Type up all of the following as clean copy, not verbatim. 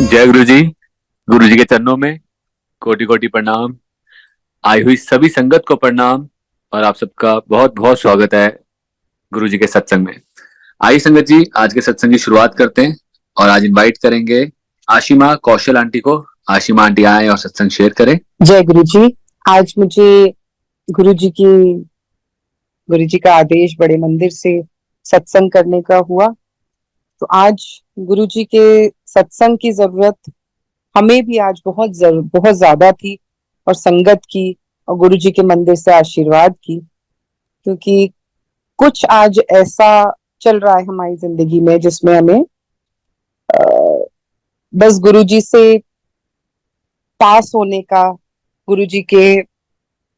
जय गुरु जी। गुरु जी के चरणों में कोटि कोटि प्रणाम। आई हुई सभी संगत को प्रणाम और आप सबका बहुत बहुत स्वागत है गुरु जी के सत्संग में। आइए संगत जी, आज के सत्संग की शुरुआत करते हैं और आज इनवाइट करेंगे आशिमा कौशल आंटी को। आशिमा आंटी आए और सत्संग शेयर करें। जय गुरु जी। आज मुझे गुरु जी की गुरु जी का आदेश बड़े मंदिर से सत्संग करने का हुआ। तो आज गुरु जी के सत्संग की जरूरत हमें भी आज बहुत ज्यादा थी, और संगत की, और गुरु जी के मंदिर से आशीर्वाद की, क्योंकि कुछ आज ऐसा चल रहा है हमारी जिंदगी में जिसमें हमें बस गुरु जी से पास होने का, गुरु जी के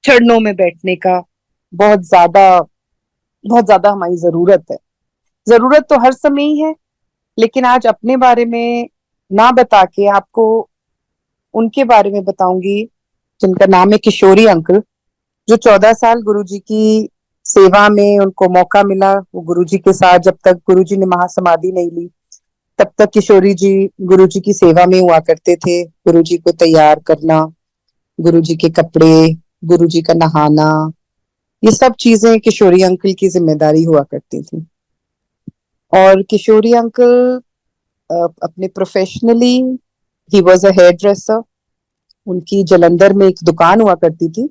चरणों में बैठने का बहुत ज्यादा बहुत ज्यादा हमारी जरूरत है। जरूरत तो हर समय ही है, लेकिन आज अपने बारे में ना बता के आपको उनके बारे में बताऊंगी जिनका नाम है किशोरी अंकल, जो 14 साल गुरुजी की सेवा में उनको मौका मिला। वो गुरुजी के साथ जब तक गुरुजी ने महासमाधि नहीं ली तब तक किशोरी जी गुरुजी की सेवा में हुआ करते थे। गुरुजी को तैयार करना, गुरुजी के कपड़े, गुरुजी का नहाना, ये सब चीजें किशोरी अंकल की जिम्मेदारी हुआ करती थी। और किशोरी अंकल अपने प्रोफेशनली ही वॉज अ हेयर ड्रेसर। उनकी जलंधर में एक दुकान हुआ करती थी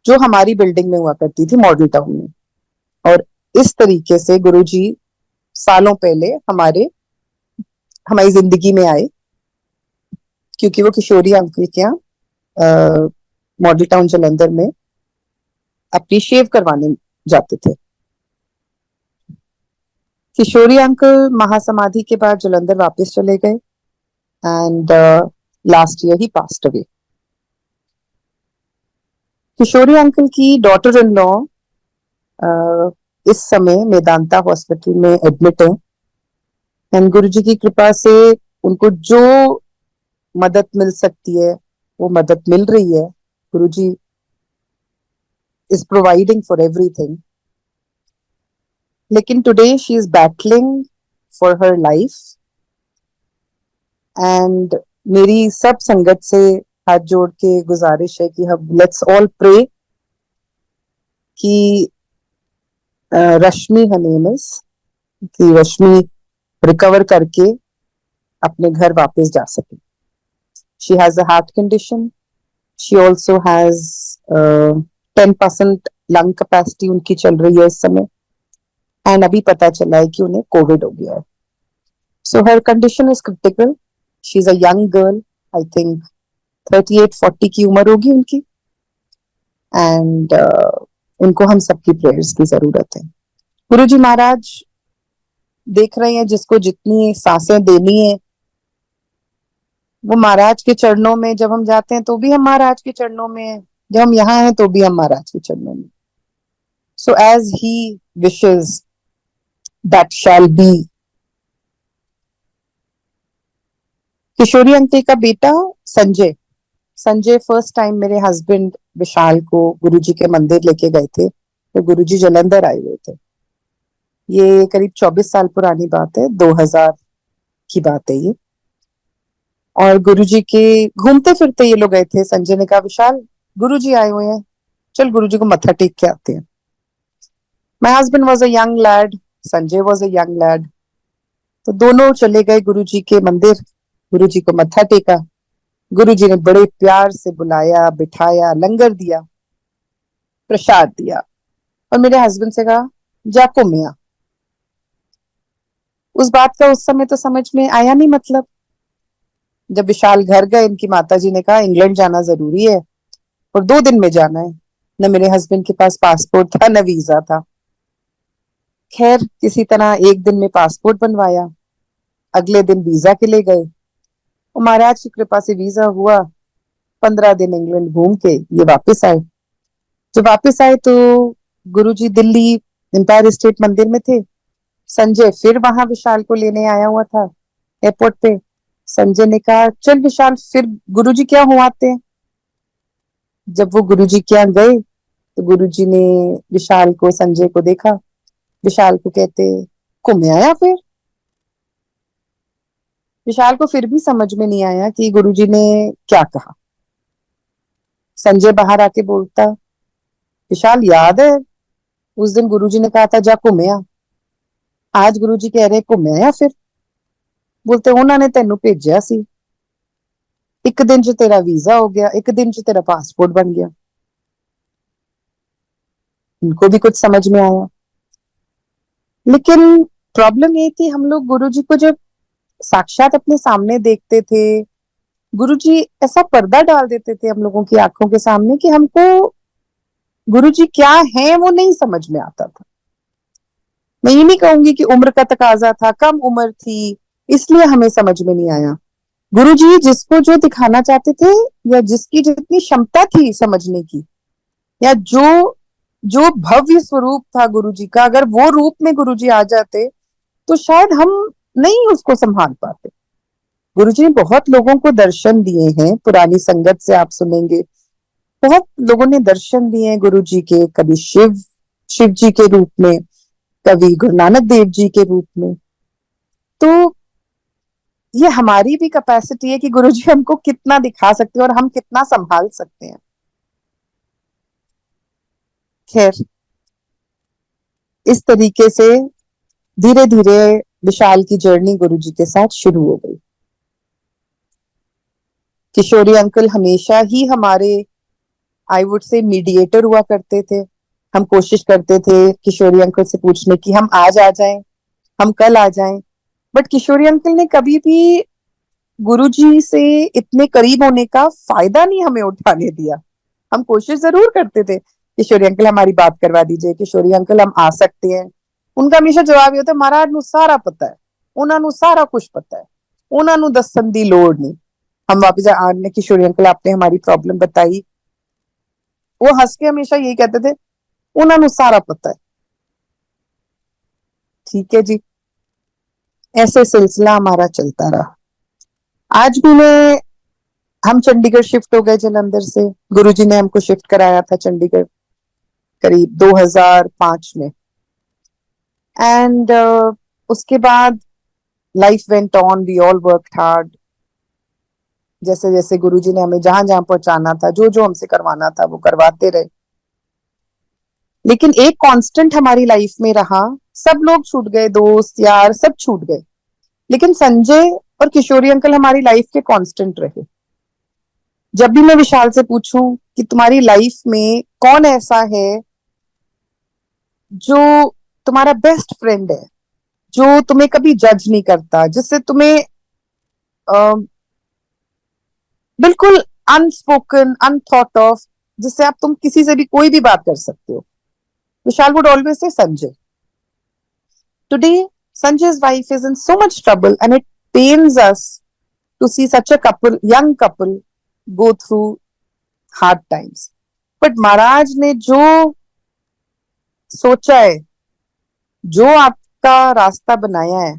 जो हमारी बिल्डिंग में हुआ करती थी, मॉडल टाउन में। और इस तरीके से गुरुजी सालों पहले हमारी जिंदगी में आए, क्योंकि वो किशोरी अंकल के यहाँ मॉडल टाउन जलंधर में अपनी शेव करवाने जाते थे। किशोरी अंकल महासमाधि के बाद जलंधर वापस चले गए, and last year he passed away. Kishori uncle की डॉटर इन लॉ इस समय मेदांता हॉस्पिटल में एडमिट है, एंड गुरु जी की कृपा से उनको जो मदद मिल सकती है वो मदद मिल रही है। Guru ji is providing for everything, लेकिन today she is battling for her life. And मेरी सब संगत से हाथ जोड़ के गुजारिश है कि हम लेट्स ऑल प्रे कि रश्मि हर नेम इज, कि रश्मि रिकवर करके अपने घर वापस जा सके। She has a heart condition, she also has 10% lung capacity उनकी चल रही है इस समय, एंड अभी पता चला है कि उन्हें कोविड हो गया है। So her condition is critical. She is a young girl, I think 38-40 की उम्र होगी उनकी, एंड उनको हम सबकी प्रेयर्स की जरूरत है। गुरु जी महाराज देख रहे हैं जिसको जितनी सांसें देनी है वो महाराज के चरणों में। जब हम जाते हैं तो भी हम महाराज के चरणों में हैं, जब हम यहाँ हैं तो भी हम महाराज के चरणों में। So as he wishes that shall be. Kishori aunty का बेटा संजय संजय फर्स्ट टाइम मेरे हस्बैंड विशाल को गुरुजी के मंदिर लेके गए थे, तो गुरुजी जलंधर आए हुए थे। ये करीब 24 साल पुरानी बात है, 2000 की बात है ये। और गुरुजी के घूमते फिरते ये लोग गए थे। संजय ने कहा, विशाल गुरुजी आए हुए हैं, चल गुरुजी को मत्था टेक के आते हैं। My husband was a young lead, Sanjay was a young lead, तो दोनों चले गए गुरुजी के मंदिर। गुरुजी को मत्था टेका। गुरुजी ने बड़े प्यार से बुलाया, बिठाया, लंगर दिया, प्रसाद दिया, और मेरे हस्बैंड से कहा, जाको मियाँ। उस बात का उस समय तो समझ में आया नहीं, मतलब जब विशाल घर गए इनकी माता जी ने कहा इंग्लैंड जाना जरूरी है और 2 दिन में जाना है। न मेरे हस्बैंड के पास पासपोर्ट था न वीजा था। खैर किसी तरह एक दिन में पासपोर्ट बनवाया, अगले दिन वीजा के लिए गए, और महाराज की कृपा से वीजा हुआ। 15 दिन इंग्लैंड घूम के ये वापस आए। जब वापस आए तो गुरुजी दिल्ली एम्पायर स्टेट मंदिर में थे। संजय फिर वहां विशाल को लेने आया हुआ था एयरपोर्ट पे। संजय ने कहा, चल विशाल फिर गुरुजी क्या हुआ आते हैं। जब वो गुरुजी के यहाँ गए तो गुरुजी ने विशाल को, संजय को देखा। विशाल को कहते, घूम आया फिर। विशाल को फिर भी समझ में नहीं आया कि गुरुजी ने क्या कहा। संजय बाहर आके बोलता, विशाल याद है उस दिन गुरुजी ने कहा था जा घूमिया, आज गुरुजी कह रहे घूमिया फिर। बोलते उन्होंने तेनू भेजा सी, एक दिन च तेरा वीजा हो गया, एक दिन च तेरा पासपोर्ट बन गया। इनको भी कुछ समझ में आया। लेकिन प्रॉब्लम ये थी, हम लोग गुरुजी को जब साक्षात अपने सामने देखते थे, गुरुजी ऐसा पर्दा डाल देते थे हम लोगों की आंखों के सामने कि हमको गुरुजी क्या है वो नहीं समझ में आता था। मैं ये नहीं कहूंगी कि उम्र का तकाजा था, कम उम्र थी इसलिए हमें समझ में नहीं आया। गुरुजी जिसको जो दिखाना चाहते थे, या जिसकी जितनी क्षमता थी समझने की, या जो जो भव्य स्वरूप था गुरुजी का, अगर वो रूप में गुरुजी आ जाते तो शायद हम नहीं उसको संभाल पाते। गुरुजी ने बहुत लोगों को दर्शन दिए हैं, पुरानी संगत से आप सुनेंगे, बहुत लोगों ने दर्शन दिए हैं गुरुजी के, कभी शिव जी के रूप में, कभी गुरु नानक देव जी के रूप में। तो ये हमारी भी कैपेसिटी है कि गुरुजी हमको कितना दिखा सकते हैं और हम कितना संभाल सकते हैं। खैर, इस तरीके से धीरे धीरे विशाल की जर्नी गुरुजी के साथ शुरू हो गई। किशोरी अंकल हमेशा ही हमारे, आई वुड से, मीडिएटर हुआ करते थे। हम कोशिश करते थे किशोरी अंकल से पूछने की हम आज आ जाएं, हम कल आ जाएं, बट किशोरी अंकल ने कभी भी गुरुजी से इतने करीब होने का फायदा नहीं हमें उठाने दिया। हम कोशिश जरूर करते थे, किशोरी अंकल हमारी बात करवा दीजिए, किशोरी अंकल हम आ सकते हैं। उनका हमेशा जवाब ये होता, महाराज नू सारा पता है, उन्होंने सारा कुछ पता है, उन्होंने दसन दी लोड़ नहीं। हम वापिस आने, किशोरी अंकल आपने हमारी प्रॉब्लम बताई, वो हंस के हमेशा यही कहते थे, उन्होंने सारा पता है। ठीक है जी, ऐसे सिलसिला हमारा चलता रहा। आज भी मैं, हम चंडीगढ़ शिफ्ट हो गए जलंधर से, गुरुजी ने हमको शिफ्ट कराया था चंडीगढ़ करीब 2005 में। एंड उसके बाद life went on, we all worked hard. जैसे जैसे गुरुजी ने हमें जहां जहां पहुंचाना था, जो जो हमसे करवाना था वो करवाते रहे। लेकिन एक कांस्टेंट हमारी लाइफ में रहा, सब लोग छूट गए, दोस्त यार सब छूट गए, लेकिन संजय और किशोरी अंकल हमारी लाइफ के कांस्टेंट रहे। जब भी मैं विशाल से पूछूं कि तुम्हारी लाइफ में कौन ऐसा है जो तुम्हारा बेस्ट फ्रेंड है, जो तुम्हें कभी जज नहीं करता, जिससे तुम्हें बिल्कुल अनस्पोकन, अनथॉट ऑफ, जिससे आप तुम किसी से भी कोई भी बात कर सकते हो, विशाल would always say Sanjay. Today Sanjay's wife is in so much trouble and it pains us to see such a couple, young couple, go through hard times. But महाराज ने जो सोचा है, जो आपका रास्ता बनाया है,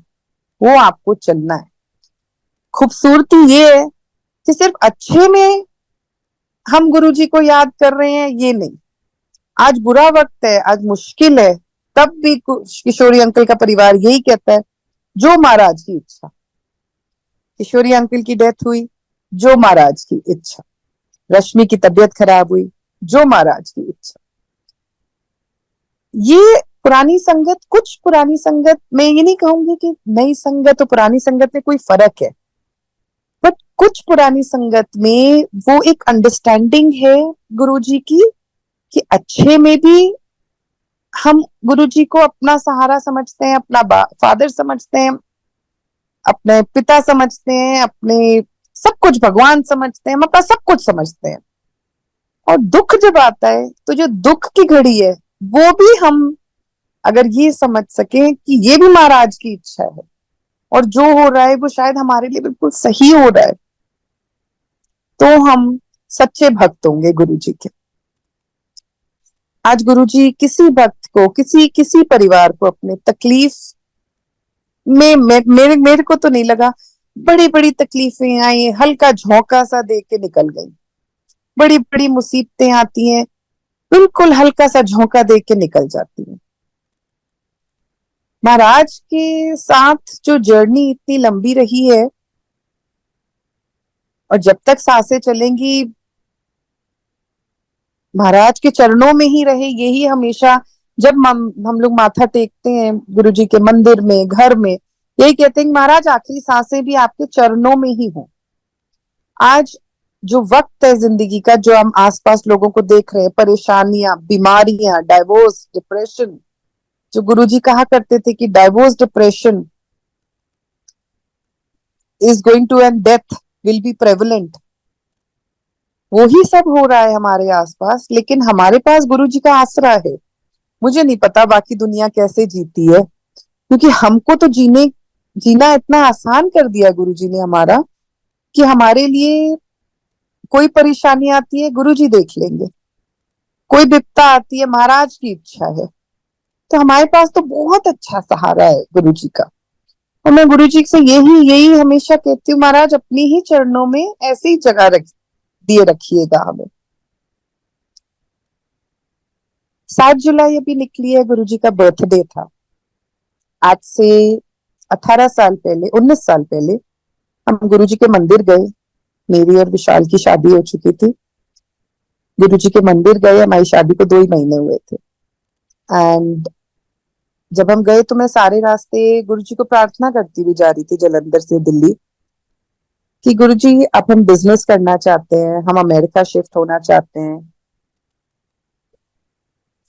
वो आपको चलना है। खूबसूरती ये है कि सिर्फ अच्छे में हम गुरुजी को याद कर रहे हैं ये नहीं, आज बुरा वक्त है, आज मुश्किल है, तब भी किशोरी अंकल का परिवार यही कहता है, जो महाराज की इच्छा। किशोरी अंकल की डेथ हुई, जो महाराज की इच्छा। रश्मि की तबीयत खराब हुई, जो महाराज की इच्छा। ये पुरानी संगत, कुछ पुरानी संगत, मैं ये नहीं कहूंगी कि नई संगत और पुरानी संगत में कोई फर्क है, बट कुछ पुरानी संगत में वो एक अंडरस्टैंडिंग है गुरुजी की कि अच्छे में भी हम गुरुजी को अपना सहारा समझते हैं, अपना फादर समझते हैं, अपने पिता समझते हैं, अपने सब कुछ भगवान समझते हैं, हम अपना सब कुछ समझते हैं। और दुख जब आता है तो जो दुख की घड़ी है वो भी हम अगर ये समझ सके कि ये भी महाराज की इच्छा है और जो हो रहा है वो शायद हमारे लिए बिल्कुल सही हो रहा है, तो हम सच्चे भक्त होंगे गुरुजी के। आज गुरुजी किसी भक्त को, किसी परिवार को अपने तकलीफ में, मेरे को तो नहीं लगा बड़ी बड़ी तकलीफें आई, हल्का झोंका सा दे के निकल गई। बड़ी बड़ी मुसीबतें आती हैं, बिल्कुल हल्का सा झोंका दे के निकल जाती हैं। महाराज के साथ जो जर्नी इतनी लंबी रही है, और जब तक सांसें चलेंगी महाराज के चरणों में ही रहे, यही हमेशा। जब हम लोग माथा टेकते हैं गुरु जी के मंदिर में, घर में, यही कहते हैं महाराज आखिरी सांसें भी आपके चरणों में ही हो। आज जो वक्त है जिंदगी का, जो हम आसपास लोगों को देख रहे हैं, परेशानियां, बीमारियां, डाइवोर्स, डिप्रेशन, जो गुरुजी कहा करते थे कि divorce, depression is going to and death will be prevalent, वही सब हो रहा है हमारे आसपास। लेकिन हमारे पास गुरुजी का आसरा है। मुझे नहीं पता बाकी दुनिया कैसे जीती है, क्योंकि हमको तो जीना इतना आसान कर दिया गुरुजी ने हमारा, कि हमारे लिए कोई परेशानी आती है गुरुजी देख लेंगे, कोई विपदा आती है महाराज की इच्छा है। तो हमारे पास तो बहुत अच्छा सहारा है गुरुजी का। और मैं गुरुजी से यही यही हमेशा कहती हूँ, महाराज अपनी ही चरणों में ऐसी ही जगह दिए रखिएगा हमें। 7 जुलाई अभी निकली है, गुरुजी का बर्थडे था। आज से 18 साल पहले, 19 साल पहले हम गुरुजी के मंदिर गए। मेरी और विशाल की शादी हो चुकी थी। गुरुजी के मंदिर गए, हमारी शादी को 2 ही महीने हुए थे। एंड जब हम गए तो मैं सारे रास्ते गुरुजी को प्रार्थना करती हुई जा रही थी जलंधर से दिल्ली, कि गुरुजी अब हम बिजनेस करना चाहते हैं, हम अमेरिका शिफ्ट होना चाहते हैं,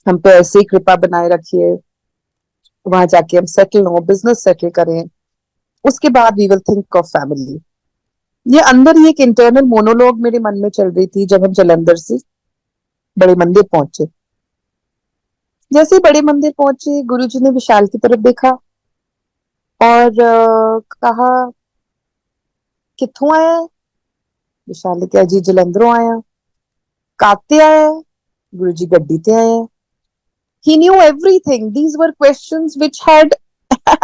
हम पे ऐसी कृपा बनाए रखिए, वहां जाके हम सेटल हो, बिजनेस सेटल करें, उसके बाद we will think of family. ये अंदर ही एक इंटरनल मोनोलॉग मेरे मन में चल रही थी। जब हम जलंधर से बड़े मंदिर पहुंचे, जैसे ही बड़े मंदिर पहुंचे, गुरुजी ने विशाल की तरफ देखा और कहा कित्थों आया? विशाल ने कहा जी जलंधरों आया। काते आया? गुरुजी गड्डी ते आया। He knew everything. These were questions which had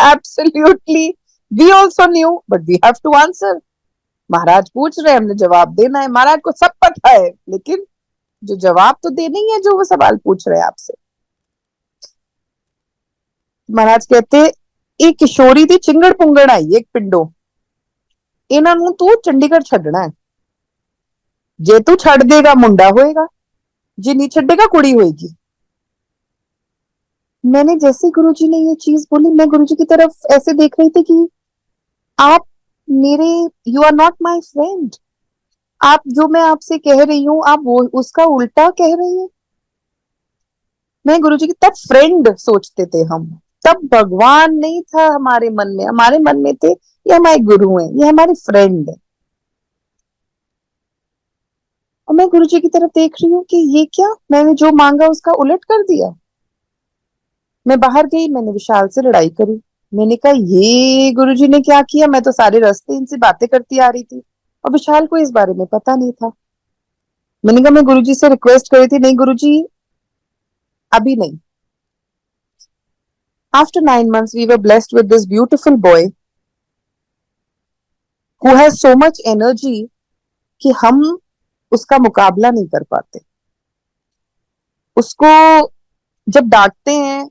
absolutely, we also knew, but we have to answer. महाराज पूछ रहे हैं, हमने जवाब देना है। महाराज को सब पता है, लेकिन जो जवाब तो देना ही है जो वो सवाल पूछ रहे हैं आपसे। महाराज कहते एक किशोरी दी चिंगड़ पुंगड़ आई एक पिंडो, इन्हां नूं तू चंडीगढ़ छड्डना है। जे तू छड़ देगा मुंडा होएगा, जे नहीं छड्डेगा कुड़ी होएगी। मैंने जैसे गुरुजी ने ये चीज बोली, मैं गुरुजी की तरफ ऐसे देख रही थी कि आप मेरे, you are not my friend. आप जो मैं आपसे कह रही हूँ, आप वो उसका उल्टा कह रही है। मैं गुरुजी की तब फ्रेंड सोचते थे हम, तब भगवान नहीं था हमारे मन में। हमारे मन में थे ये हमारे गुरु हैं, ये हमारे फ्रेंड है। और मैं गुरुजी की तरफ देख रही हूँ कि ये क्या, मैंने जो मांगा उसका उलट कर दिया। मैं बाहर गई, मैंने विशाल से लड़ाई करी। मैंने कहा ये गुरुजी ने क्या किया? मैं तो सारे रास्ते इनसे बातें करती आ रही थी और विशाल को इस बारे में पता नहीं था। मैंने कहा मैं गुरुजी से रिक्वेस्ट करी थी, नहीं गुरुजी अभी नहीं। After 9 months, we were blessed with this beautiful boy who has so much energy कि हम उसका मुकाबला नहीं कर पाते। उसको जब डांटते हैं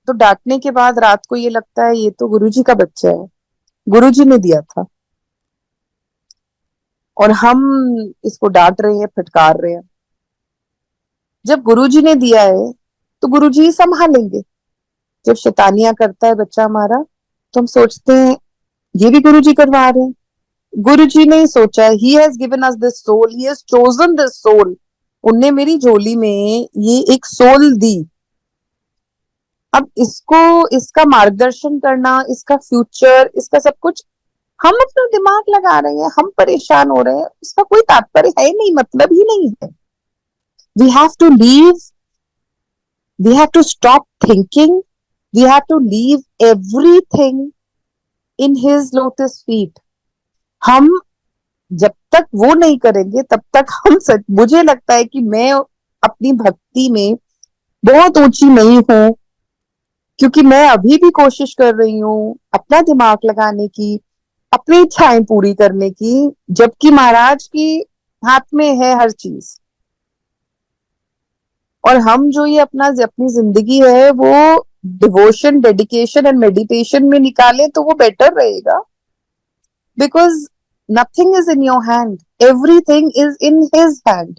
तो डांटने के बाद रात को ये लगता है ये तो गुरुजी का बच्चा है, गुरुजी ने दिया था, और हम इसको डांट रहे हैं, फटकार रहे हैं। जब गुरुजी ने दिया है तो गुरुजी ही संभालेंगे। जब शैतानियां करता है बच्चा हमारा, तो हम सोचते हैं ये भी गुरुजी करवा रहे हैं। गुरुजी ने ही सोचा है, he has given us this soul, he has chosen this soul. उनने मेरी झोली में ये एक सोल दी। अब इसको, इसका मार्गदर्शन करना, इसका फ्यूचर, इसका सब कुछ हम अपना दिमाग लगा रहे हैं, हम परेशान हो रहे हैं, उसका कोई तात्पर्य है नहीं, मतलब ही नहीं है। We have to leave, we have to stop thinking, we have to leave everything in his lotus feet. हम जब तक वो नहीं करेंगे तब तक हम मुझे लगता है कि मैं अपनी भक्ति में बहुत ऊंची नहीं हूं, क्योंकि मैं अभी भी कोशिश कर रही हूँ अपना दिमाग लगाने की, अपनी इच्छाएं पूरी करने की, जबकि महाराज की हाथ में है हर चीज। और हम जो ये अपनी जिंदगी है वो डिवोशन, डेडिकेशन एंड मेडिटेशन में निकालें तो वो बेटर रहेगा। Because Nothing is in your hand. Everything is in his hand.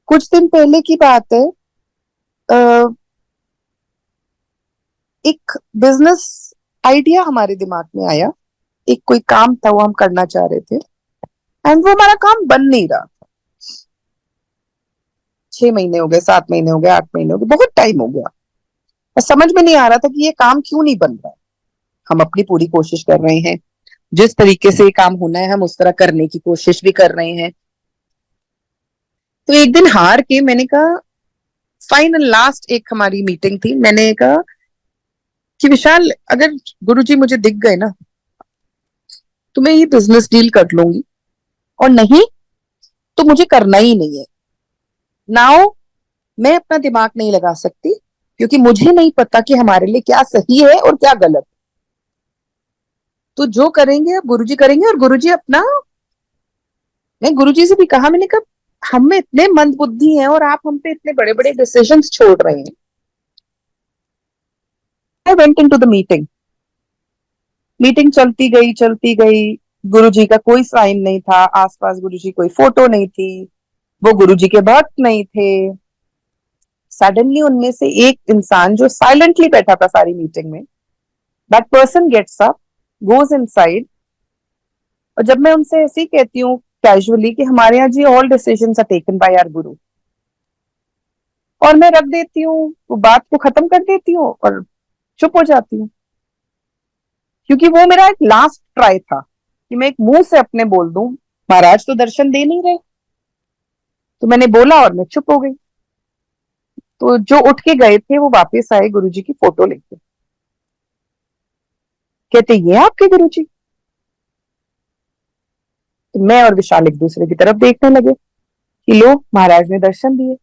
कुछ दिन पहले की बात है, एक बिजनेस आइडिया हमारे दिमाग में आया. एक कोई काम था, वो हम करना चाह रहे थे, एंड वो हमारा काम बन नहीं रहा था. 6 महीने हो गए, 7 महीने हो गए, 8 महीने हो गए, बहुत टाइम हो गया. और समझ में नहीं आ रहा था कि ये काम क्यों नहीं बन रहा है. हम अपनी पूरी कोशिश कर रहे हैं, जिस तरीके से ये काम होना है हम उस तरह करने की कोशिश भी कर रहे हैं. तो एक दिन हार के मैंने कहा, फाइनल लास्ट एक हमारी मीटिंग थी, मैंने कहा कि विशाल, अगर गुरुजी मुझे दिख गए ना तो मैं ये बिजनेस डील कर लूंगी, और नहीं तो मुझे करना ही नहीं है. नाउ मैं अपना दिमाग नहीं लगा सकती, क्योंकि मुझे नहीं पता कि हमारे लिए क्या सही है और क्या गलत. तो जो करेंगे अब गुरुजी करेंगे, और गुरुजी अपना. मैं गुरुजी से भी कहा, मैंने कहा हम में इतने मंद बुद्धि हैं और आप हम पे इतने बड़े बड़े डिसीजंस छोड़ रहे हैं. I went into the meeting. Meeting चलती गई. गुरुजी का कोई साइन नहीं था, आसपास गुरुजी कोई फोटो नहीं थी, वो गुरुजी के भक्त नहीं थे. सडनली उनमें से एक इंसान जो साइलेंटली बैठा था सारी मीटिंग में, that person gets up, goes inside. और जब मैं उनसे ऐसे ही कहती हूँ कैजुअली कि हमारे यहाँ जी all decisions are taken by our guru, और मैं रख देती हूँ, वो बात को खत्म कर देती हूँ और चुप हो जाती हूँ, क्योंकि वो मेरा एक लास्ट ट्राई था कि मैं एक मुंह से अपने बोल दूं महाराज तो दर्शन दे नहीं रहे. तो मैंने बोला और मैं चुप हो गई. तो जो उठ के गए थे वो वापस आए गुरुजी की फोटो लेके, कहते ये आपके गुरुजी. तो मैं और विशाल एक दूसरे की तरफ देखने लगे कि लो महाराज ने दर्शन दिए.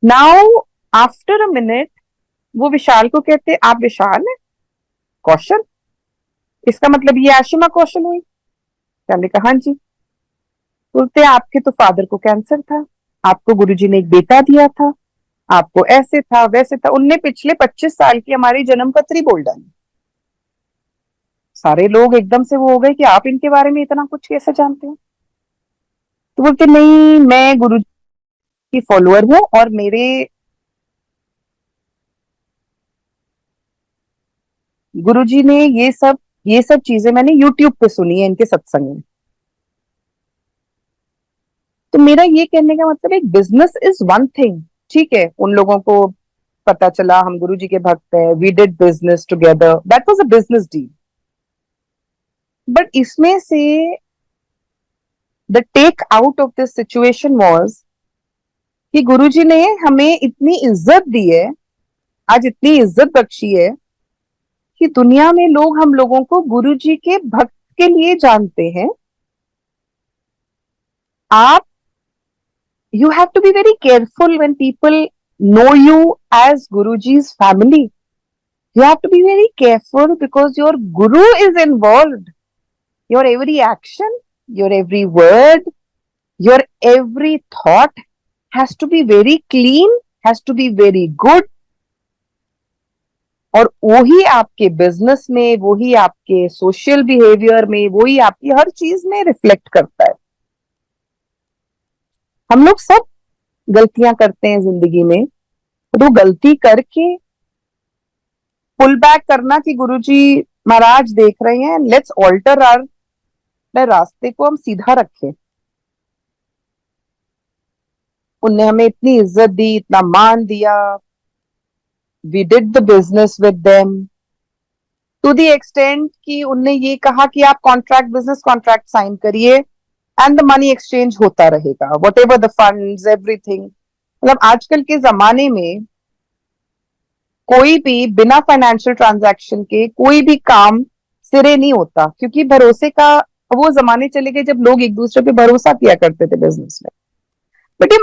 नाउ आफ्टर अ मिनट वो विशाल को कहते, आप विशाल है? कौशल? इसका मतलब ये आशिमा कौशल हुई? मैंने कहा हाँ जी. बोलते आपके तो फादर को कैंसर था, आपको गुरुजी ने एक बेटा दिया था, आपको ऐसे था वैसे था. उनने पिछले 25 साल की हमारी जन्म पत्री बोल डाली. सारे लोग एकदम से वो हो गए कि आप इनके बारे में इतना कुछ कैसे जानते हो. तो बोलते नहीं, मैं गुरु की फॉलोअर हूँ, और मेरे गुरुजी ने ये सब चीजें मैंने यूट्यूब पे सुनी है इनके सत्संग में. तो मेरा ये कहने का मतलब, एक बिजनेस इज वन थिंग, ठीक है, उन लोगों को पता चला हम गुरुजी के भक्त हैं, we did business together, that was a business deal. But इसमें से the take out of this situation was कि गुरुजी ने हमें इतनी इज्जत दी है, आज इतनी इज्जत बख्शी है कि दुनिया में लोग हम लोगों को गुरुजी के भक्त के लिए जानते हैं. आप you have to be very careful when people know you as Guruji's family. You have to be very careful because your guru is involved. Your every action, your every word, your every thought has to be very clean, has to be very good. और वही आपके business में, वही आपके social behaviour में, वही आपकी हर चीज में रिफ्लेक्ट करता है. हम लोग सब गलतियां करते हैं जिंदगी में, तो गलती करके पुल बैक करना कि गुरुजी महाराज देख रहे हैं, लेट्स ऑल्टर आवर रास्ते को हम सीधा रखें. उनने हमें इतनी इज्जत दी, इतना मान दिया, we did the business with them to the extent कि उनने ये कहा कि आप कॉन्ट्रैक्ट, बिजनेस कॉन्ट्रैक्ट साइन करिए एंड द मनी एक्सचेंज होता रहेगा, whatever the funds everything. मतलब आजकल के जमाने में कोई भी बिना फाइनेंशियल ट्रांजैक्शन के कोई भी काम सिरे नहीं होता, क्योंकि भरोसे का वो जमाने चले गए जब लोग एक दूसरे पे भरोसा किया करते थे बिजनेस में. बट ये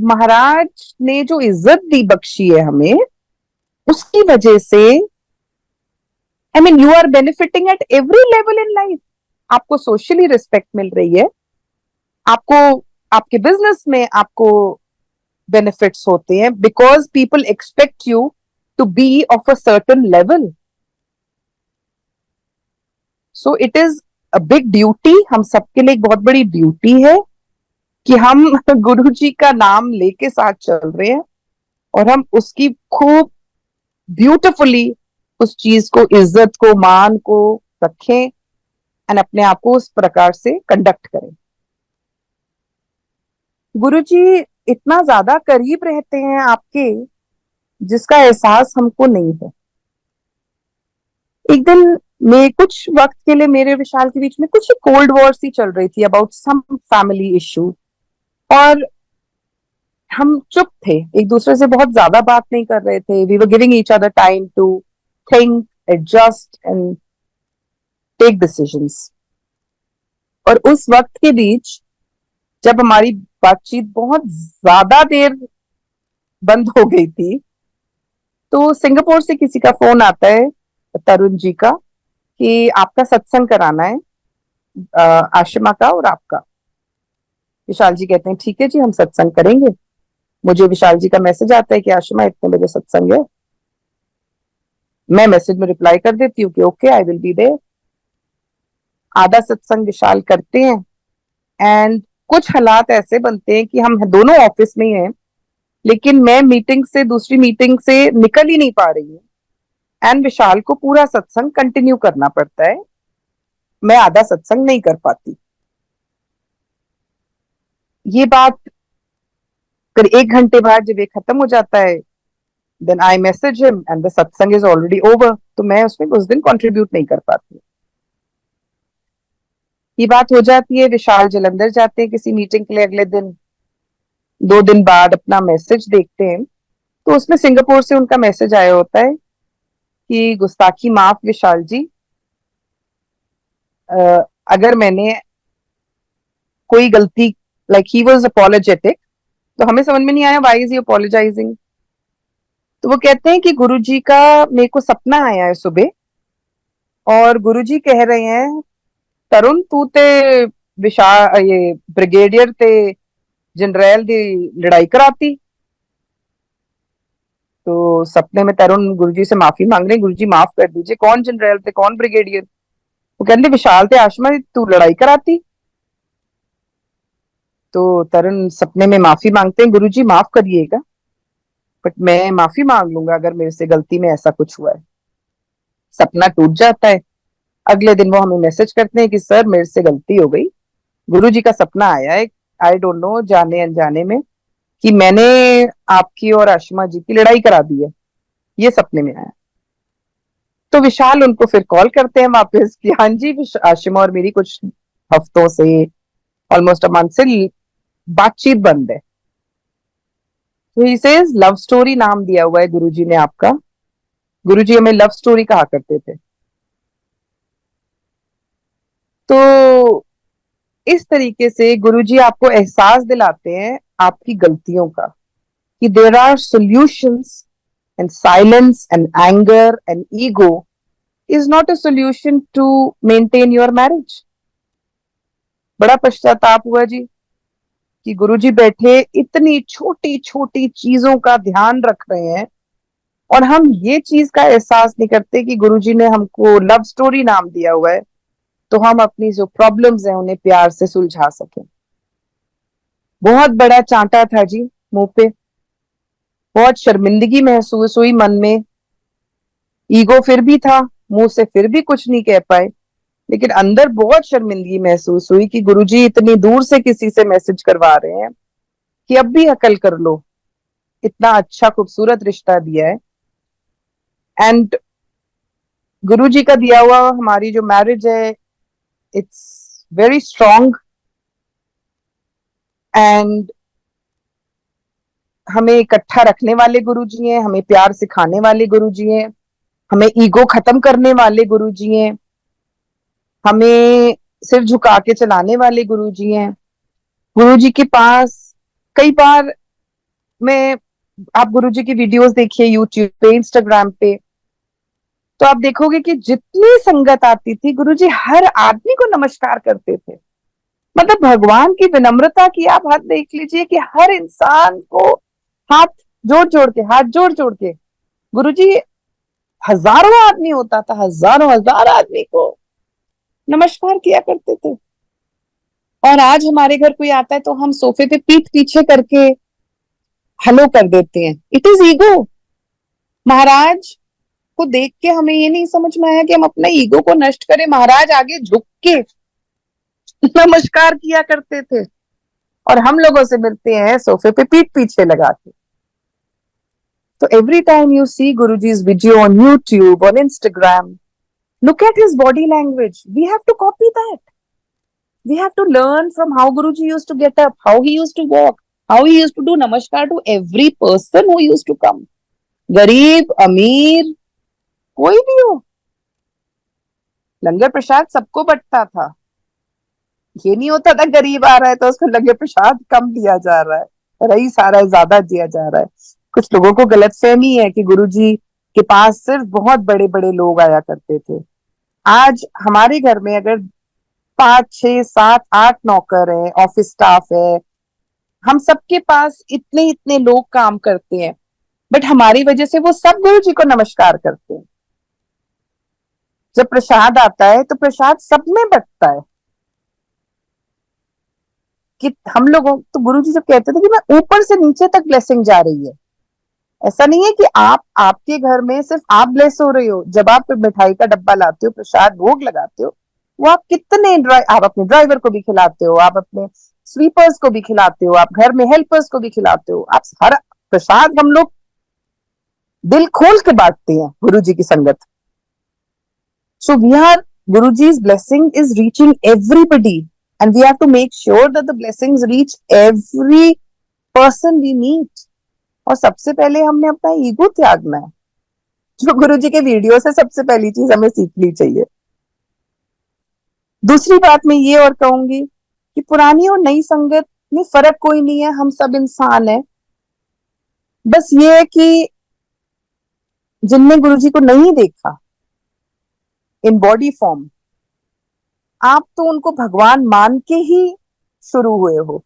महाराज ने जो इज्जत दी बख्शी है हमें, उसकी वजह से I mean you are benefiting at every level in life. आपको सोशली रिस्पेक्ट मिल रही है, आपको आपके बिजनेस में आपको बेनिफिट्स होते हैं, because people expect you to be of a certain level. So it is a big duty, हम सबके लिए एक बहुत बड़ी ड्यूटी है कि हम गुरु जी का नाम लेके साथ चल रहे हैं और हम उसकी खूब ब्यूटिफुली उस चीज को, इज्जत को, मान को रखें एंड अपने आप को उस प्रकार से कंडक्ट करें। गुरु जी इतना ज्यादा करीब रहते हैं आपके, जिसका एहसास हमको नहीं है। एक दिन मैं कुछ वक्त के लिए, मेरे विशाल के बीच में कुछ कोल्ड वॉर सी चल रही थी अबाउट सम फैमिली इशू, और हम चुप थे, एक दूसरे से बहुत ज्यादा बात नहीं कर रहे थे। We were giving each other time to think, adjust and take decisions. और उस वक्त के बीच जब हमारी बातचीत बहुत ज्यादा देर बंद हो गई थी, तो सिंगापुर से किसी का फोन आता है, तरुण जी का, कि आपका सत्संग कराना है, आशिमा का और आपका। विशाल जी कहते हैं ठीक है जी, हम सत्संग करेंगे। मुझे विशाल जी का मैसेज आता है कि आशिमा इतने बजे सत्संग है। मैं मैसेज में रिप्लाई कर देती हूँ कि okay, I will be there. आधा सत्संग विशाल करते हैं एंड कुछ हालात ऐसे बनते हैं कि हम दोनों ऑफिस में ही हैं, लेकिन मैं मीटिंग से दूसरी मीटिंग से निकल ही नहीं पा रही हूँ एंड विशाल को पूरा सत्संग कंटिन्यू करना पड़ता है, मैं आधा सत्संग नहीं कर पाती। ये बात फिर 1 घंटे बाद जब ये खत्म हो जाता है, then I message him and the satsang is already over, तो मैं उसमें उस दिन कंट्रीब्यूट नहीं कर पाती। ये बात हो जाती है, विशाल जलंधर जाते हैं किसी मीटिंग के लिए, अगले दिन 2 दिन बाद अपना मैसेज देखते हैं, तो उसमें सिंगापुर से उनका मैसेज आया होता है कि गुस्ताखी माफ विशाल जी, अगर मैंने कोई गलती, लाइक ही वाज अपोलोजेटिक, तो हमें समझ में नहीं आया व्हाई इज ही अपोलोजाइजिंग। तो वो कहते हैं कि गुरुजी का मेरे को सपना आया है सुबह, और गुरुजी कह रहे हैं तरुण तू ते विशाल ये ब्रिगेडियर ते जनरल दी लड़ाई कराती। तो सपने में तरुण गुरुजी से माफी मांग रहे हैं, गुरुजी माफ कर दीजिए, कौन जनरल थे कौन ब्रिगेडियर? वो कहते विशाल ते आशमा तू लड़ाई कराती। तो तरुण सपने में माफी मांगते हैं, गुरुजी माफ करिएगा, बट मैं माफी मांग लूंगा अगर मेरे से गलती में ऐसा कुछ हुआ है। सपना टूट जाता है। अगले दिन वो हमें मैसेज करते हैं कि सर मेरे से गलती हो गई, गुरुजी का सपना आया है, आई डोंट नो जाने अनजाने में, कि मैंने आपकी और आशिमा जी की लड़ाई करा दी है, ये सपने में आया। तो विशाल उनको फिर कॉल करते हैं वापस कि हाँ जी आशिमा और मेरी कुछ हफ्तों से, ऑलमोस्ट अ मंथ से बातचीत बंद है। तो ही सेज लव स्टोरी नाम दिया हुआ है गुरुजी ने आपका, गुरुजी हमें लव स्टोरी कहा करते थे। तो इस तरीके से गुरुजी आपको एहसास दिलाते हैं आपकी गलतियों का, कि there are solutions, and silence and anger and ego is not a solution to maintain your marriage. बड़ा पश्चाताप हुआ जी कि गुरुजी बैठे इतनी छोटी छोटी चीजों का ध्यान रख रहे हैं और हम ये चीज का एहसास नहीं करते कि गुरुजी ने हमको लव स्टोरी नाम दिया हुआ है, तो हम अपनी जो प्रॉब्लम्स हैं उन्हें प्यार से सुलझा सकें। बहुत बड़ा चांटा था जी मुंह पे, बहुत शर्मिंदगी महसूस हुई मन में, ईगो फिर भी था, मुंह से फिर भी कुछ नहीं कह पाए, लेकिन अंदर बहुत शर्मिंदगी महसूस हुई कि गुरुजी इतनी दूर से किसी से मैसेज करवा रहे हैं कि अब भी अकल कर लो, इतना अच्छा खूबसूरत रिश्ता दिया है। एंड गुरुजी का दिया हुआ हमारी जो मैरिज है, इट्स वेरी स्ट्रांग, एंड हमें इकट्ठा रखने वाले गुरुजी हैं, हमें प्यार सिखाने वाले गुरुजी हैं, हमें ईगो खत्म करने वाले गुरुजी हैं, हमें सिर झुका के चलाने वाले गुरुजी हैं। गुरुजी के पास कई बार, मैं, आप गुरुजी की वीडियोस देखिए यूट्यूब पे, इंस्टाग्राम पे, तो आप देखोगे कि जितनी संगत आती थी गुरुजी हर आदमी को नमस्कार करते थे। मतलब भगवान की विनम्रता की आप हद देख लीजिए कि हर इंसान को हाथ जोड़ जोड़ के, हाथ जोड़ जोड़ के गुरुजी, हजारों आदमी होता था, हजारों हजार आदमी को नमस्कार किया करते थे। और आज हमारे घर कोई आता है तो हम सोफे पे पीठ पीछे करके हेलो कर देते हैं। It is ego. महाराज को देख के हमें ये नहीं समझ में आया कि हम अपने ईगो को नष्ट करें। महाराज आगे झुक के नमस्कार किया करते थे और हम लोगों से मिलते हैं सोफे पे पीठ पीछे लगा के। तो every time you see Guruji's video on YouTube, on Instagram, look at his body language. We have to copy that. We have to learn from how Guruji used to get up, how he used to walk, how he used to do namaskar to every person who used to come. गरीब, अमीर, कोई भी हो, लंगर प्रसाद सबको बंटता था। ये नहीं होता था गरीब आ रहा है तो उसको लंगर प्रसाद कम दिया जा रहा है, रईस आ रहा है ज्यादा दिया जा रहा है। कुछ लोगों को गलतफहमी है कि गुरुजी के पास सिर्फ बहुत बड़े बड़े लोग आया करते थे। आज हमारे घर में अगर 5, 6, 7, 8 नौकर है, ऑफिस स्टाफ है, हम सबके पास इतने इतने लोग काम करते हैं, बट हमारी वजह से वो सब गुरु जी को नमस्कार करते हैं। जब प्रसाद आता है तो प्रसाद सब में बंटता है कि हम लोगों तो गुरु जी जब कहते थे कि मैं ऊपर से नीचे तक ब्लेसिंग जा रही है। ऐसा नहीं है कि आप आपके घर में सिर्फ आप ब्लेस हो रहे हो। जब आप मिठाई का डब्बा लाते हो, प्रसाद भोग लगाते हो, वो आप कितने आप अपने ड्राइवर को भी खिलाते हो, आप अपने स्वीपर्स को भी खिलाते हो, आप घर में हेल्पर्स को भी खिलाते हो। आप हर प्रसाद हम लोग दिल खोल के बांटते हैं गुरु जी की संगत। So we are Guruji's blessing is reaching everybody and we have to make sure that the blessings reach every person we meet. और सबसे पहले हमने अपना ईगो त्यागना है, जो गुरुजी के वीडियो से सबसे पहली चीज हमें सीखनी चाहिए। दूसरी बात मैं ये और कहूंगी कि पुरानी और नई संगत में फर्क कोई नहीं है, हम सब इंसान हैं। बस ये है कि जिनने गुरुजी को नहीं देखा इन बॉडी फॉर्म, आप तो उनको भगवान मान के ही शुरू हुए हो।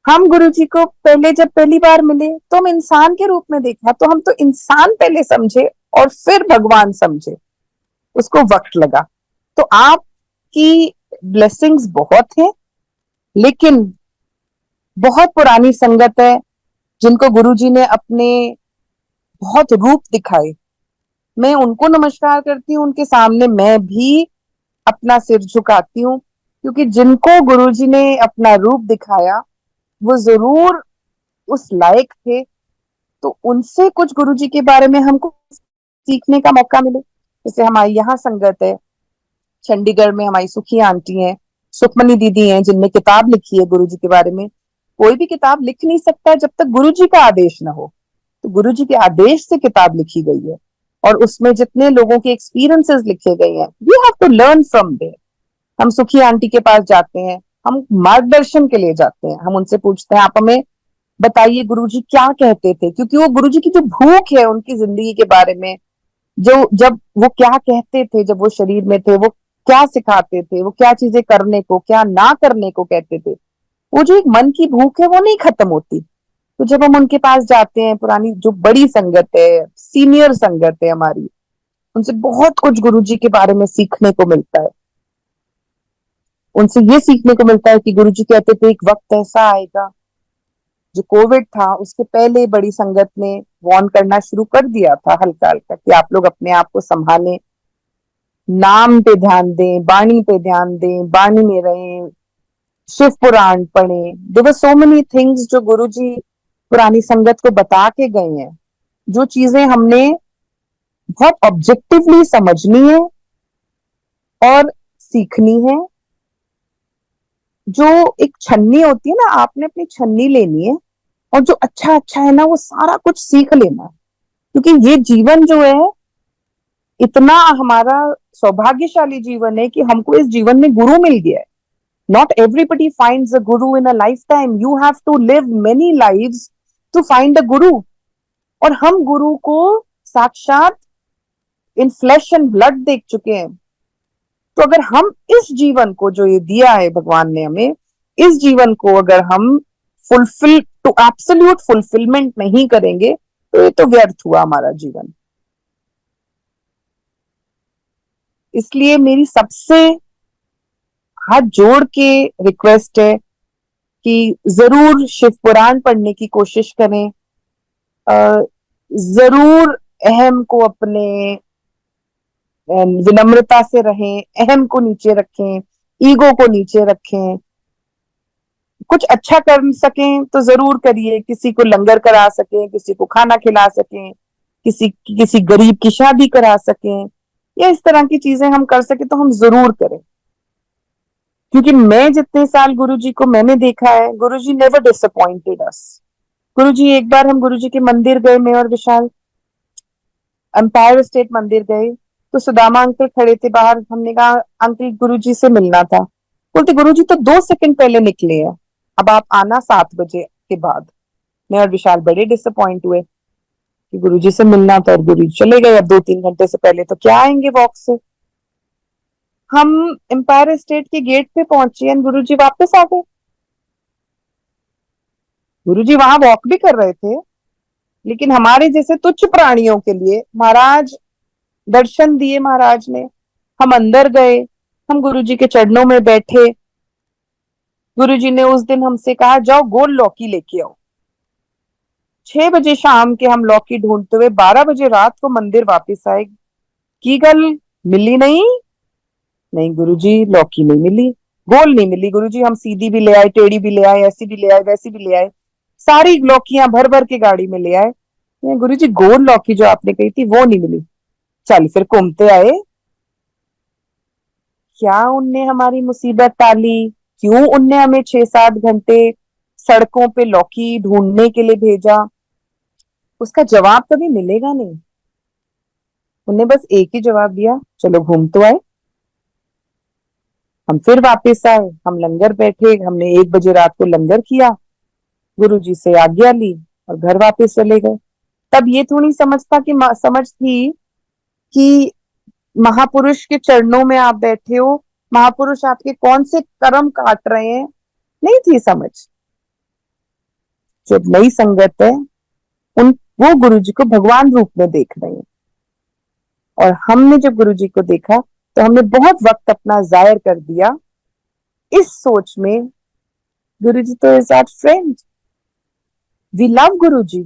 हम गुरुजी को पहले जब पहली बार मिले तो हम इंसान के रूप में देखा, तो हम तो इंसान पहले समझे और फिर भगवान समझे, उसको वक्त लगा। तो आपकी ब्लेसिंग्स बहुत हैं, लेकिन बहुत पुरानी संगत है जिनको गुरुजी ने अपने बहुत रूप दिखाए। मैं उनको नमस्कार करती हूँ, उनके सामने मैं भी अपना सिर झुकाती हूँ, क्योंकि जिनको गुरुजी ने अपना रूप दिखाया वो जरूर उस लायक थे। तो उनसे कुछ गुरुजी के बारे में हमको सीखने का मौका मिले। जैसे हमारी यहाँ संगत है चंडीगढ़ में, हमारी सुखी आंटी हैं, सुखमनी दीदी हैं, जिनने किताब लिखी है गुरुजी के बारे में। कोई भी किताब लिख नहीं सकता जब तक गुरुजी का आदेश ना हो। तो गुरुजी के आदेश से किताब लिखी गई है और उसमें जितने लोगों के एक्सपीरियंसेस लिखे गए हैं, we have to learn from there. हम सुखी आंटी के पास जाते हैं, हम मार्गदर्शन के लिए जाते हैं, हम उनसे पूछते हैं आप हमें बताइए गुरुजी क्या कहते थे, क्योंकि वो गुरुजी की जो भूख है उनकी जिंदगी के बारे में, जो जब वो क्या कहते थे, जब वो शरीर में थे, वो क्या सिखाते थे, वो क्या चीजें करने को क्या ना करने को कहते थे, वो जो एक मन की भूख है वो नहीं खत्म होती। तो जब हम उनके पास जाते हैं, पुरानी जो बड़ी संगत है, सीनियर संगत है हमारी, उनसे बहुत कुछ गुरुजी के बारे में सीखने को मिलता है। उनसे ये सीखने को मिलता है कि गुरुजी कहते थे एक वक्त ऐसा आएगा, जो कोविड था उसके पहले बड़ी संगत ने वार्न करना शुरू कर दिया था हल्का हल्का कि आप लोग अपने आप को संभालें, नाम पे ध्यान दें, बाणी पे ध्यान दें, बाणी में रहें, शिव पुराण पढ़ें। There were so many things जो गुरुजी पुरानी संगत को बता के गए हैं, जो चीजें हमने बहुत ऑब्जेक्टिवली समझनी है और सीखनी है। जो एक छन्नी होती है ना, आपने अपनी छन्नी लेनी है और जो अच्छा अच्छा है ना वो सारा कुछ सीख लेना है, क्योंकि ये जीवन जो है इतना हमारा सौभाग्यशाली जीवन है कि हमको इस जीवन में गुरु मिल गया है। Not everybody finds a guru in a lifetime. You have to live many lives to find a guru. और हम गुरु को साक्षात इन फ्लैश एंड ब्लड देख चुके हैं। तो अगर हम इस जीवन को जो ये दिया है भगवान ने हमें, इस जीवन को अगर हम फुलफिल टू एब्सोल्यूट फुलफिलमेंट नहीं करेंगे तो ये तो व्यर्थ हुआ हमारा जीवन। इसलिए मेरी सबसे हाथ जोड़ के रिक्वेस्ट है कि जरूर शिव पुराण पढ़ने की कोशिश करें, जरूर अहम को अपने विनम्रता से रहें, अहम को नीचे रखें, ईगो को नीचे रखें, कुछ अच्छा कर सकें तो जरूर करिए, किसी को लंगर करा सकें, किसी को खाना खिला सकें, किसी गरीब की शादी करा सकें, या इस तरह की चीजें हम कर सके तो हम जरूर करें। क्योंकि मैं जितने साल गुरुजी को मैंने देखा है, गुरुजी नेवर डिसअपॉइंटेड अस। गुरुजी, एक बार हम गुरुजी के मंदिर गए, मैं और विशाल, एम्पायर स्टेट मंदिर गए, तो सुदामा अंकल खड़े थे बाहर। हमने कहा अंकल गुरुजी से मिलना था। बोलते गुरुजी तो 2 सेकंड पहले निकले हैं, अब आप आना 7 बजे के बाद। मैं और विशाल बड़े डिसअपॉइंट हुए कि गुरुजी से मिलना था और गुरुजी चले गए। अब 2-3 घंटे से पहले तो क्या आएंगे वॉक से। हम एम्पायर स्टेट के गेट पे पहुंचे और गुरुजी वापस आ गए। गुरुजी वहां वॉक भी कर रहे थे, लेकिन हमारे जैसे तुच्छ प्राणियों के लिए महाराज दर्शन दिए। महाराज ने, हम अंदर गए, हम गुरुजी के चरणों में बैठे। गुरुजी ने उस दिन हमसे कहा जाओ गोल लौकी लेके आओ। 6 बजे शाम के हम लौकी ढूंढते हुए 12 बजे रात को मंदिर वापस आए। की गल मिली नहीं? नहीं गुरुजी, लौकी नहीं मिली, गोल नहीं मिली। गुरुजी हम सीधी भी ले आए, टेढ़ी भी ले आए, ऐसी भी ले आए, वैसी भी ले आए, सारी लौकियां भर भर के गाड़ी में ले आए। गुरुजी गोल लौकी जो आपने कही थी वो नहीं मिली। चल फिर घूमते आए। क्या उनने हमारी मुसीबत टाली? क्यों उनने हमें 6-7 घंटे सड़कों पे लौकी ढूंढने के लिए भेजा? उसका जवाब कभी मिलेगा नहीं। उनने बस एक ही जवाब दिया, चलो घूम तो आए। हम फिर वापस आए, हम लंगर बैठे, हमने 1 बजे रात को लंगर किया, गुरुजी से आज्ञा ली और घर वापस चले गए। तब ये थोड़ी समझ थी कि महापुरुष के चरणों में आप बैठे हो, महापुरुष आपके कौन से कर्म काट रहे हैं, नहीं थी समझ। जो नई संगत है उन वो गुरुजी को भगवान रूप में देख रहे हैं। और हमने जब गुरुजी को देखा तो हमने बहुत वक्त अपना जायर कर दिया इस सोच में, गुरुजी तो is our friend, we love Guruji,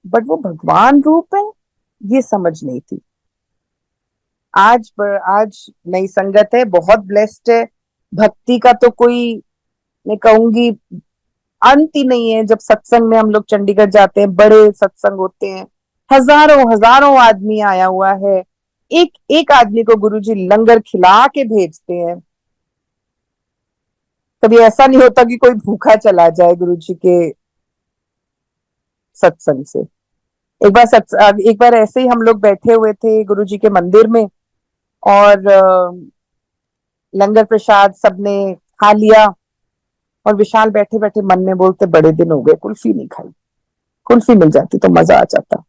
but वो भगवान रूप है, ये समझ नहीं थी। आज नई संगत है, बहुत ब्लेस्ड है। भक्ति का तो कोई, मैं कहूंगी, अंत ही नहीं है। जब सत्संग में हम लोग चंडीगढ़ जाते हैं, बड़े सत्संग होते हैं, हजारों हजारों आदमी आया हुआ है। एक एक आदमी को गुरुजी लंगर खिला के भेजते हैं। कभी ऐसा नहीं होता कि कोई भूखा चला जाए गुरुजी के सत्संग से। एक बार ऐसे ही हम लोग बैठे हुए थे गुरुजी के मंदिर में, और लंगर प्रसाद सबने खा लिया, और विशाल बैठे बैठे मन में बोलते बड़े दिन हो गए कुल्फी नहीं खाई, कुल्फी मिल जाती तो मजा आ जाता।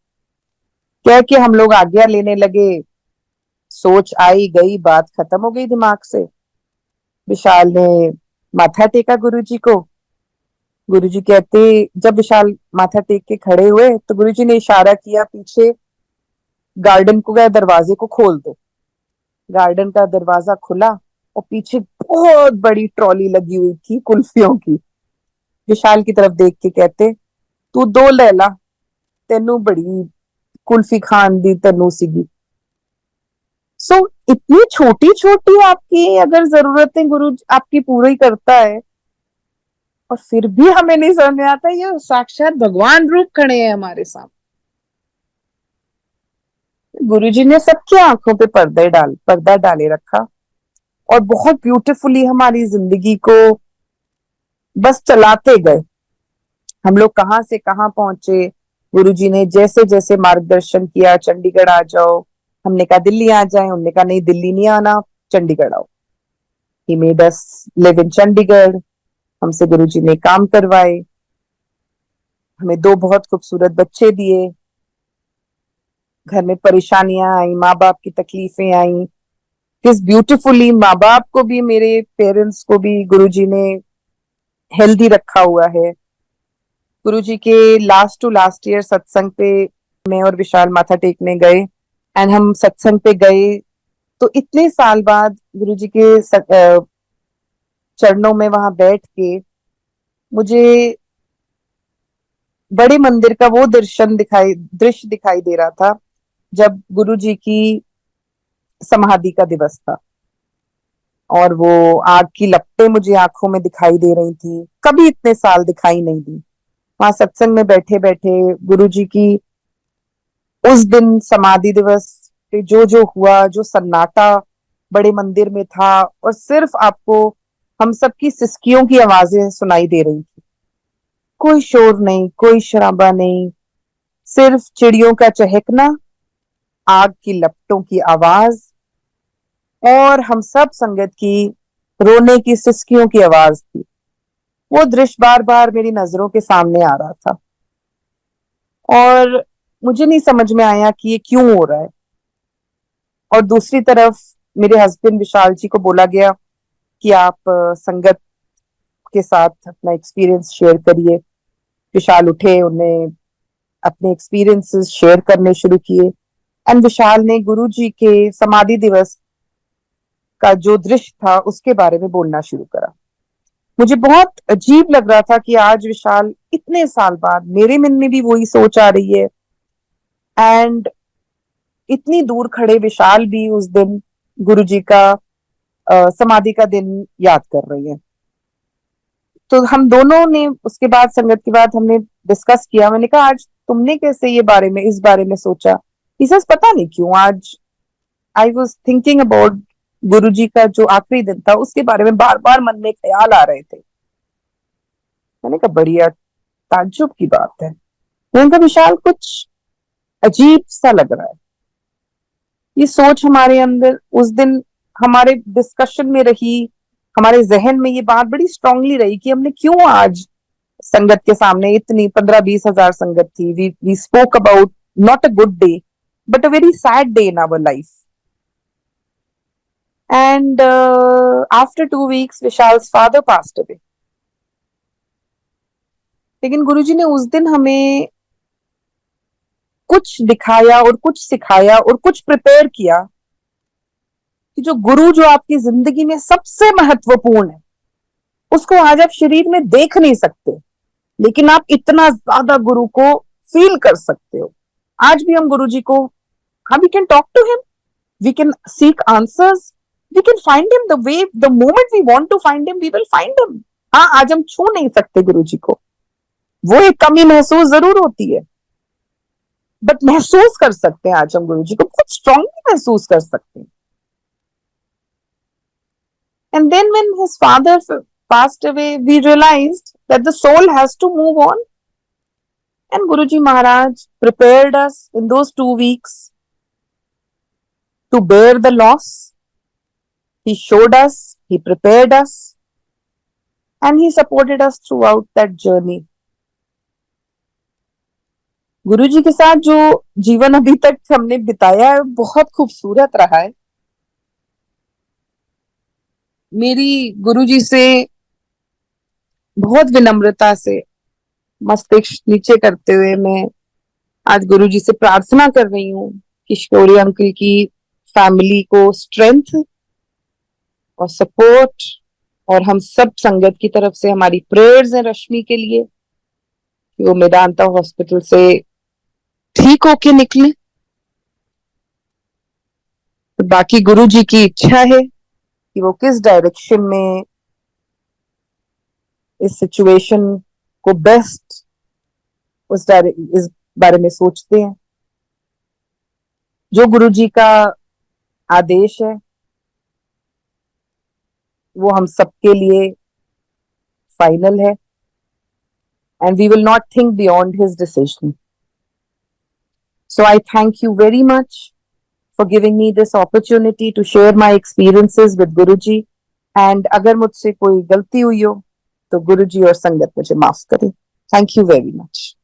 कह के हम लोग आज्ञा लेने लगे, सोच आई गई, बात खत्म हो गई दिमाग से। विशाल ने माथा टेका गुरुजी को। गुरुजी कहते, जब विशाल माथा टेक के खड़े हुए तो गुरुजी ने इशारा किया पीछे, गार्डन को गया, दरवाजे को खोल दो। गार्डन का दरवाजा खुला और पीछे बहुत बड़ी ट्रॉली लगी हुई थी कुल्फियों की। विशाल की तरफ देख के कहते, तू 2 ले ला, तेनू बड़ी कुल्फी खान दी तेनू सीगी। सो इतनी छोटी छोटी आपकी अगर जरूरतें गुरु आपकी पूरी करता है, और फिर भी हमें नहीं समझ में आता, ये साक्षात भगवान रूप खड़े हैं हमारे सामने। गुरुजी ने सबकी आंखों पे पर्दा डाले रखा, और बहुत ब्यूटीफुली हमारी जिंदगी को बस चलाते गए। हम लोग कहाँ से कहाँ पहुंचे, गुरुजी ने जैसे जैसे मार्गदर्शन किया, चंडीगढ़ आ जाओ, हमने कहा दिल्ली आ जाए, उन्होंने कहा नहीं दिल्ली नहीं आना, चंडीगढ़ आओ। He made us live in Chandigarh. हमसे गुरुजी ने काम करवाए, हमें 2 बहुत खूबसूरत बच्चे दिए। घर में परेशानियां आई, माँ बाप की तकलीफें आई, किस ब्यूटीफुली माँ बाप को भी, मेरे पेरेंट्स को भी गुरुजी ने हेल्दी रखा हुआ है। गुरुजी के लास्ट टू लास्ट ईयर सत्संग पे मैं और विशाल माथा टेकने गए, एंड हम सत्संग पे गए तो इतने साल बाद गुरुजी के चरणों में वहां बैठ के मुझे बड़े मंदिर का वो दृश्य दिखाई दे रहा था जब गुरु जी की समाधि का दिवस था, और वो आग की लपटें मुझे आंखों में दिखाई दे रही थी, कभी इतने साल दिखाई नहीं दी। वहां सत्संग में बैठे बैठे गुरु जी की उस दिन समाधि दिवस पे जो हुआ, जो सन्नाटा बड़े मंदिर में था, और सिर्फ आपको हम सबकी सिसकियों की आवाजें सुनाई दे रही थी। कोई शोर नहीं, कोई शराबा नहीं, सिर्फ चिड़ियों का चहकना, आग की लपटों की आवाज, और हम सब संगत की रोने की सिसकियों की आवाज थी। वो दृश्य बार बार मेरी नजरों के सामने आ रहा था, और मुझे नहीं समझ में आया कि ये क्यों हो रहा है। और दूसरी तरफ मेरे हस्बैंड विशाल जी को बोला गया कि आप संगत के साथ अपना एक्सपीरियंस शेयर करिए। विशाल उठे, उन्हें अपने एक्सपीरियंसेस शेयर करने शुरू किए, एंड विशाल ने गुरु जी के समाधि दिवस का जो दृश्य था उसके बारे में बोलना शुरू करा। मुझे बहुत अजीब लग रहा था कि आज विशाल इतने साल बाद, मेरे मन में भी वही सोच आ रही है, एंड इतनी दूर खड़े विशाल भी उस दिन गुरु जी का समाधि का दिन याद कर रही है। तो हम दोनों ने उसके बाद, संगत के बाद हमने डिस्कस किया। मैंने कहा, आज तुमने कैसे इस बारे में सोचा? He says, पता नहीं क्यों आज आई वॉज थिंकिंग अबाउट गुरु जी का जो आखिरी दिन था, उसके बारे में बार बार मन में ख्याल आ रहे थे। मैंने कहा, बढ़िया, ताज्जुब की बात है। मैंने कहा, विशाल, कुछ अजीब सा लग रहा है। ये सोच हमारे अंदर उस दिन हमारे डिस्कशन में रही, हमारे जहन में ये बात बड़ी स्ट्रांगली रही कि हमने क्यों आज संगत के सामने, इतनी 15-20 हजार संगत थी, we spoke about not a good day but a very sad day in our life. And after 2 weeks Vishal's father passed away. लेकिन गुरुजी ने उस दिन हमें कुछ दिखाया और कुछ सिखाया और कुछ प्रिपेयर किया कि जो गुरु जो आपकी जिंदगी में सबसे महत्वपूर्ण है, उसको आज आप शरीर में देख नहीं सकते, लेकिन आप इतना ज्यादा गुरु को फील कर सकते हो। आज भी हम गुरु जी को, हाँ, we can talk to him, we can seek answers, we can find him the way, the moment we want to find him, we will find him. हाँ, आज हम छू नहीं सकते गुरु जी को, वो एक कमी महसूस जरूर होती है, बट महसूस कर सकते हैं आज हम गुरु जी को, बहुत स्ट्रांगली महसूस कर सकते हैं। And then when his father passed away, we realized that the soul has to move on. And Guruji Maharaj prepared us in those 2 weeks to bear the loss. He showed us, he prepared us, and he supported us throughout that journey. गुरुजी के साथ जो जीवन अभी तक हमने बिताया है, बहुत खूबसूरत रहा है। मेरी गुरुजी से बहुत विनम्रता से मस्तिष्क नीचे करते हुए मैं आज गुरुजी से प्रार्थना कर रही हूँ कि शौर्य अंकल की फैमिली को स्ट्रेंथ और सपोर्ट, और हम सब संगत की तरफ से हमारी प्रेयर्स हैं रश्मि के लिए कि वो मेदांता हॉस्पिटल से ठीक होके निकले। तो बाकी गुरुजी की इच्छा है कि वो किस डायरेक्शन में इस सिचुएशन को बेस्ट इस बारे में सोचते हैं। जो गुरुजी का आदेश है वो हम सबके लिए फाइनल है, and we will not think beyond his decision. So I thank you very much for giving me this opportunity to share my experiences with Guruji, and अगर मुझसे कोई गलती हुई हो तो गुरुजी और संगत मुझे माफ करें। Thank you very much.